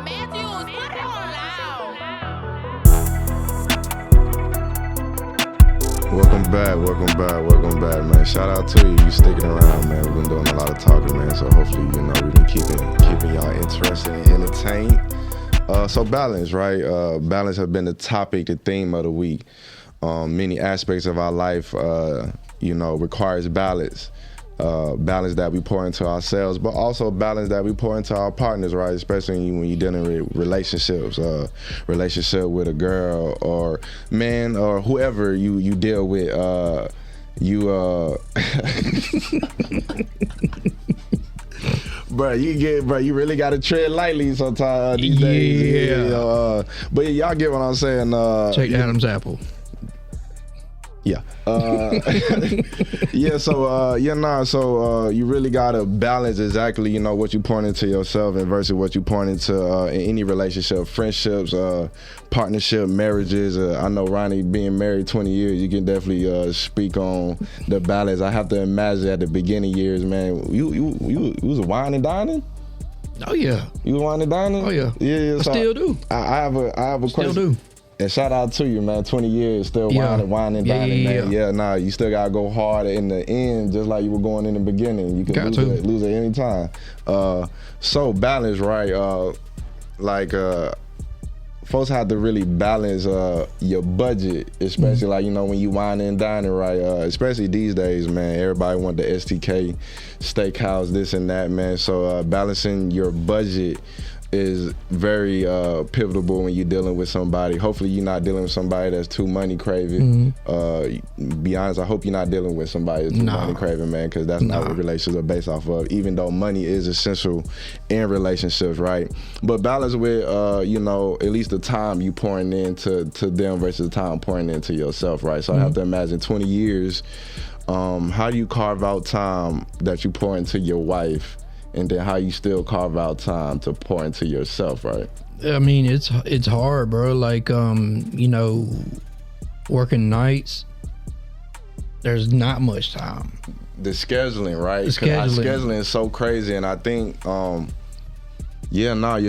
Welcome back, man. Shout out to you sticking around, man. We've been doing a lot of talking, man. So hopefully, we've been keeping y'all interested and entertained. So balance, right? Balance has been the topic, the theme of the week. Many aspects of our life, requires balance. Balance that we pour into ourselves, but also balance that we pour into our partners, right? Especially when you're dealing with relationships, relationship with a girl or man or whoever you deal with. You really gotta tread lightly sometimes these days. But y'all get what I'm saying. Check Adam's apple. Yeah. So you really gotta balance exactly, what you point into yourself and versus what you point into in any relationship, friendships, partnership, marriages. I know Ronnie being married 20 years, you can definitely speak on the balance. I have to imagine at the beginning years, man, you was wine and dining? Oh yeah. You was wine and dining? Oh yeah. Yeah. I still do. I have a question. Still do. And shout out to you, man. 20 years, still wine and dining, man. Yeah, you still gotta go hard in the end, just like you were going in the beginning. You can lose at any time. So balance, right? Folks have to really balance your budget, especially when you wine and dining, right? Especially these days, man. Everybody want the STK steakhouse, this and that, man. So balancing your budget is very pivotal when you're dealing with somebody. Hopefully you're not dealing with somebody that's too money craving. Be honest, I hope you're not dealing with somebody that's too money craving, man, because that's not what relationships are based off of, even though money is essential in relationships, right? But balance with, at least the time you pouring into them versus the time pouring into yourself, right? So I have to imagine 20 years, how do you carve out time that you pour into your wife, and then how you still carve out time to pour into yourself, right? I mean, it's hard, bro. Like, working nights, there's not much time. The scheduling, right? The scheduling is so crazy, and I think, your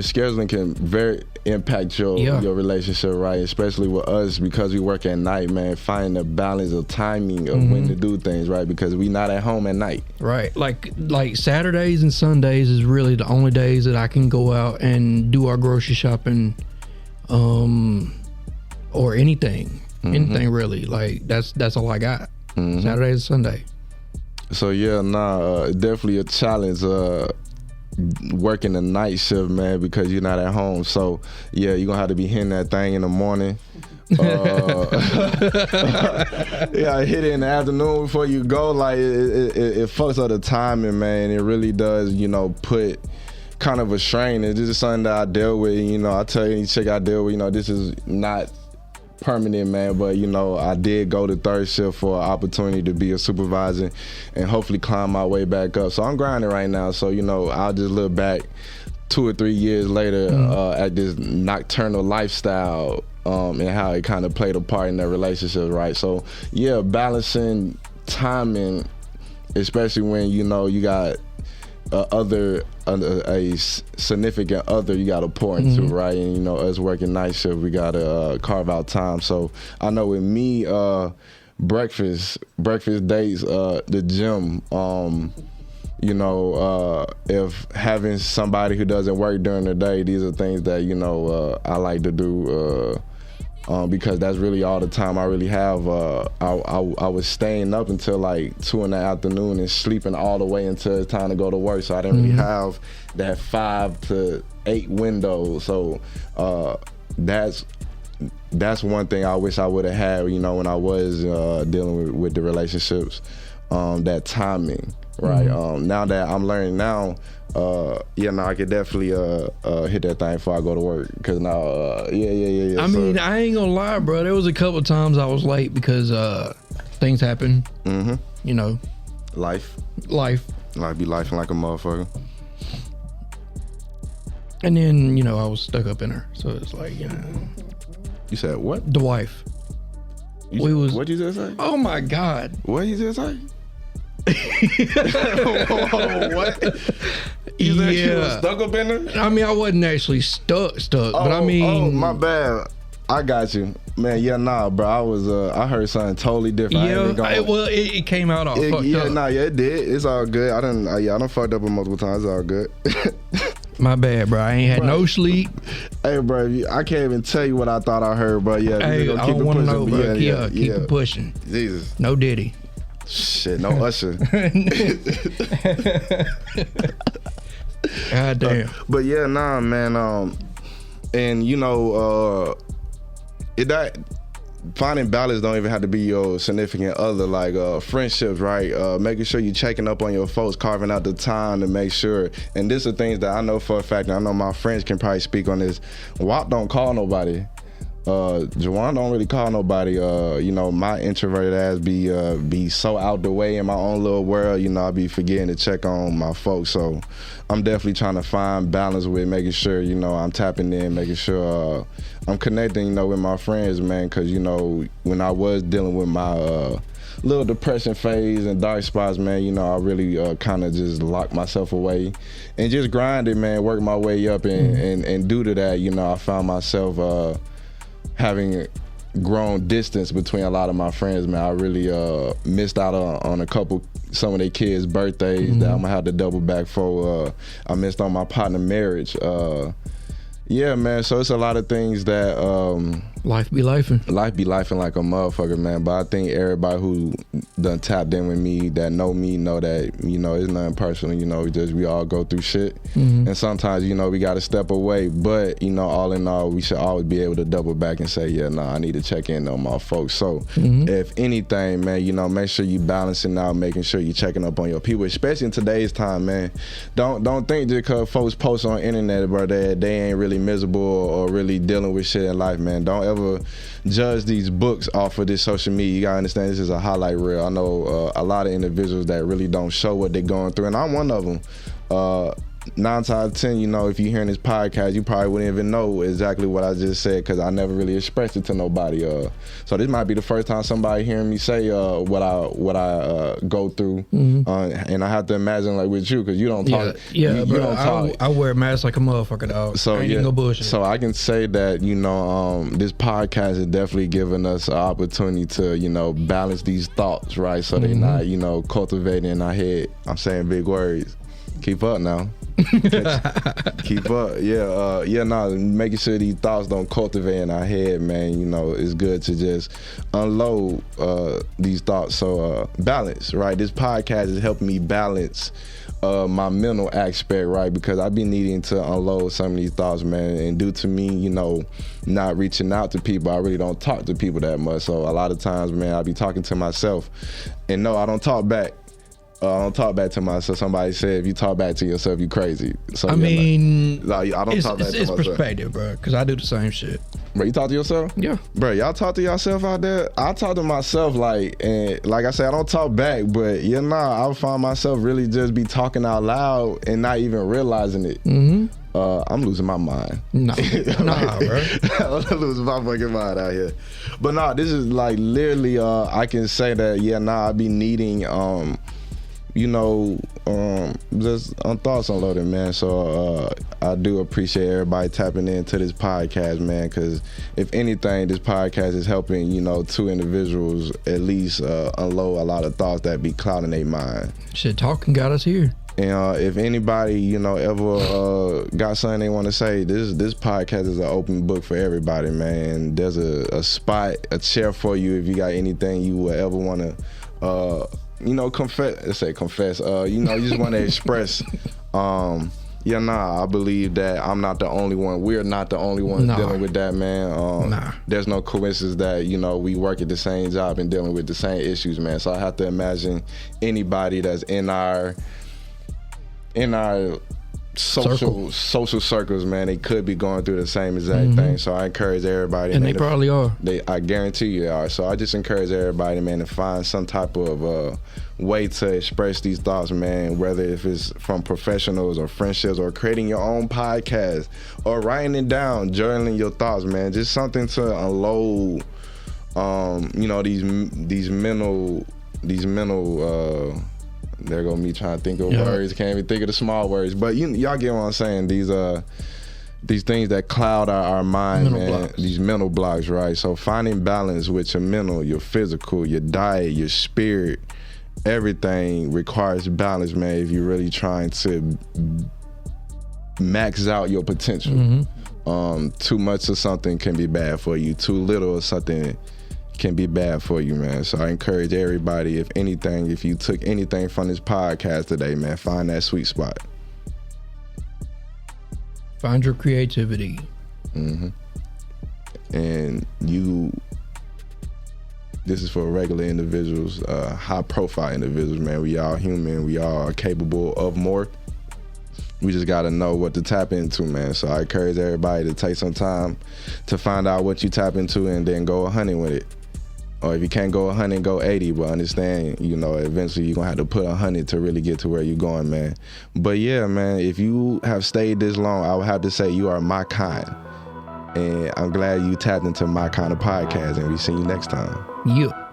scheduling can very impact your relationship, right? Especially with us, because we work at night, man, finding the balance of timing of when to do things, right? Because we not at home at night. Right. Like Saturdays and Sundays is really the only days that I can go out and do our grocery shopping, or anything. Anything really. Like that's all I got. Saturday and Sunday. So definitely a challenge working the night shift, man, because you're not at home. So you're gonna have to be hitting that thing in the morning. Hit it in the afternoon before you go. Like it fucks up the timing, man. It really does, put kind of a strain. It's just something that I deal with. I tell you, any chick I deal with, this is not permanent, man, but I did go to third shift for an opportunity to be a supervisor and hopefully climb my way back up. So I'm grinding right now. So I'll just look back 2 or 3 years later at this nocturnal lifestyle and how it kind of played a part in that relationship, right? So balancing timing, especially when you got a significant other you gotta pour into, right? And us working night shift, we gotta carve out time. So I know with me, breakfast dates, the gym, if having somebody who doesn't work during the day, these are things that I like to do because that's really all the time I really have. I was staying up until like 2 in the afternoon and sleeping all the way until it's time to go to work. So I didn't really have that 5 to 8 window. So that's one thing I wish I would have had, when I was dealing with the relationships, that timing, right? Now that I'm learning now, I could definitely hit that thing before I go to work. Cause now, I mean, I ain't gonna lie, bro. There was a couple of times I was late because things happen. Life be lifing like a motherfucker. And then I was stuck up in her, so it's like You said what? The wife. What'd you just say? Oh my God. What you just say? What? You said you Yeah. was stuck up in there? I mean, I wasn't actually stuck, but I mean, oh, my bad. I got you, man. Yeah, nah, bro. I was, I heard something totally different. It came out all fucked up. It did. It's all good. I done fucked up multiple times. It's all good. My bad, bro. I ain't had no sleep. Hey, bro, I can't even tell you what I thought I heard, bro. Yeah, hey, I don't want to know, bro. Keep it pushing. Jesus. No Diddy. Shit, no Usher. God damn. But yeah, nah, man. And you know, finding balance don't even have to be your significant other, like friendships, right? Making sure you're checking up on your folks, carving out the time to make sure. And these are things that I know for a fact, and I know my friends can probably speak on this. WAP don't call nobody. Juwan don't really call nobody. You know, my introverted ass be so out the way in my own little world. You know, I be forgetting to check on my folks. So I'm definitely trying to find balance with making sure, you know, I'm tapping in, making sure I'm connecting, you know, with my friends, man. Cause you know, when I was dealing with my little depression phase and dark spots, man, you know, I really kind of just locked myself away and just grinded, man, worked my way up, and due to that, you know, I found myself having grown distance between a lot of my friends, man. I really missed out on some of their kids' birthdays that I'm gonna have to double back for. I missed on my partner marriage. Yeah, man. So it's a lot of things that life be lifing. Life be lifing like a motherfucker, man. But I think everybody who done tapped in with me, that know me, know that, you know, it's nothing personal. You know, we all go through shit, and sometimes, you know, we got to step away. But you know, all in all, we should always be able to double back and say, yeah, nah, I need to check in on my folks. So if anything, man, you know, make sure you balancing out, making sure you checking up on your people, especially in today's time, man. Don't think just because folks post on the internet, bro, that they ain't really miserable or really dealing with shit in life, man. Don't ever judge these books off of this social media. You gotta understand, this is a highlight reel. I know a lot of individuals that really don't show what they're going through, and I'm one of them. 9 times out of 10, you know, if you're hearing this podcast, you probably wouldn't even know exactly what I just said, because I never really expressed it to nobody. So this might be the first time somebody hearing me say what I go through, and I have to imagine, like, with you, because you don't talk. You don't talk. I wear a mask like a motherfucker, dog. So ain't no bullshit. So I can say that, you know, this podcast is definitely giving us an opportunity to, you know, balance these thoughts, right? So they're not, you know, cultivating in our head. I'm saying big words. Keep up now. Keep up. Making sure these thoughts don't cultivate in our head, man. You know, it's good to just unload these thoughts. So balance, right? This podcast is helping me balance my mental aspect, right? Because I've been needing to unload some of these thoughts, man. And due to me, you know, not reaching out to people, I really don't talk to people that much. So a lot of times, man, I be talking to myself, and no, I don't talk back. I don't talk back to myself. Somebody said, if you talk back to yourself, you crazy. So I mean, I don't talk back to myself. It's perspective, bro, because I do the same shit. Bro, you talk to yourself? Yeah. Bro, y'all talk to yourself out there? I talk to myself, and like I said, I don't talk back, but I find myself really just be talking out loud and not even realizing it. I'm losing my mind. Nah, bro. I'm losing my fucking mind out here. But this is like literally, I can say that, I be needing, you know, just thoughts unloaded, man. So I do appreciate everybody tapping into this podcast, man, because if anything, this podcast is helping, you know, 2 individuals at least unload a lot of thoughts that be clouding their mind. Shit, talking got us here. And if anybody, you know, ever got something they want to say, this podcast is an open book for everybody, man. There's a spot, a chair for you if you got anything you would ever want to you know, confess. You know, you just want to express. I believe that I'm not the only one. We're not the only ones dealing with that, man. There's no coincidence that, you know, we work at the same job and dealing with the same issues, man. So I have to imagine anybody that's in our social circles, man, they could be going through the same exact thing. So I encourage everybody, and man, they probably are. I guarantee you they are. So I just encourage everybody, man, to find some type of way to express these thoughts, man, whether if it's from professionals or friendships or creating your own podcast or writing it down, journaling your thoughts, man. Just something to unload, you know, these mental There go me trying to think of words. Can't even think of the small words. But y'all get what I'm saying. These things that cloud our mind, mental man. blocks. These mental blocks, right? So finding balance with your mental, your physical, your diet, your spirit, everything requires balance, man. If you're really trying to max out your potential. Mm-hmm. Too much of something can be bad for you. Too little of something can be bad for you, man. So I encourage everybody, if you took anything from this podcast today, man, find that sweet spot. Find your creativity. Mm-hmm. And this is for regular individuals, high profile individuals, man. We all human. We all are capable of more. We just got to know what to tap into, man. So I encourage everybody to take some time to find out what you tap into and then go 100 with it. Or if you can't go 100, go 80. But understand, eventually you're going to have to put 100 to really get to where you're going, man. But yeah, man, if you have stayed this long, I would have to say you are my kind. And I'm glad you tapped into my kind of podcast. And we see you next time. Yeah.